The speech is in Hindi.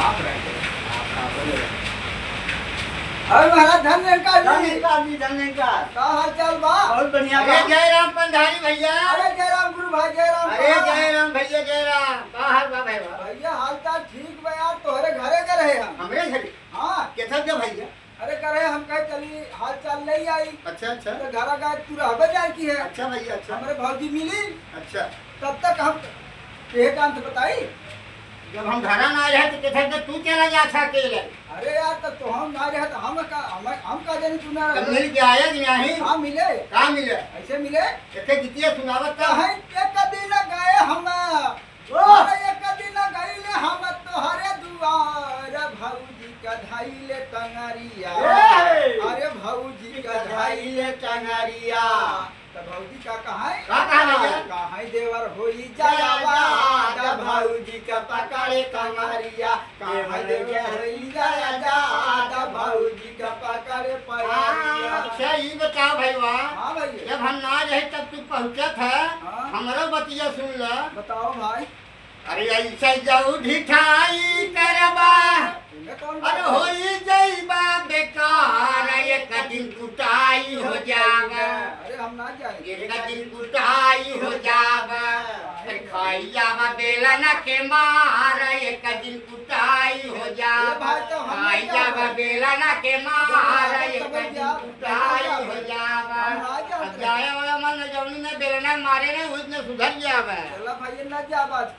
आप रहेंगे आप बोले अरे महाराज धन्यकार जी धन्यकार। का हाल चाल बा? बहुत बढ़िया। अरे जय राम पंधारी भैया। अरे जय राम गुरु भाई जय राम। अरे जय राम भैया जय राम। का हाल बा भैया? भैया हाल चाल ठीक बा यार, तोहरे घरे के रहे हम। हमरे घर हाँ कैसा क्या भैया? अरे करे हम कहे चली हाल चाल नहीं आई अच्छा अच्छा तो घर गए तू रहबे जाए की है। अच्छा भैया अच्छा हमारे भौजी मिली अच्छा। तब तक हम ये काम तो बताई। जब हम घर ना रहे तो कैसा क्या तू चला जा था अकेले? अरे यार तब तो हम ना रहे तो हम का जानी तू ना तब रहे। मिल के आया कि नहीं? हाँ मिले, कहाँ मिले? ऐसे मिले ऐसे कितिया सुनावत था? कहीं एक दिन गए हम। अरे एक दिन गईले हम तोहरे दुआर भौजी का धाइले टंगरिया। अरे भौजी का धाइले टंगरिया तो भौजी का कहा का कहा भैया? कहा देवर होई जावा भौजी का पकड़े कमरिया। कहा देवर होई जा भौजी का पकड़े परिया। अच्छा ये बताओ भैया, हाँ भैया जब हम ना रहे तब तू पहुँचा था, हाँ। हमारा बतिया सुन ला। बताओ भाई। अरे ऐसा जाऊ ढिठाई करबा, इन्हें कौन अरे बात है? होई जइबा बेकार, एक दिन कुटाई हो जागा। अरे हम ना जाएंगे। एक दिन कुटाई हो जागा, अरे खाई जावा बेला न के मार, एक दिन कुटाई हो जागा। खाई जावा बेला न के मार, एक दिन कुटाई हो जागा। अब जाए वाला मन जौनी में बेलना मारे ना उसने सुधर जावा। चला भाई ना जा बात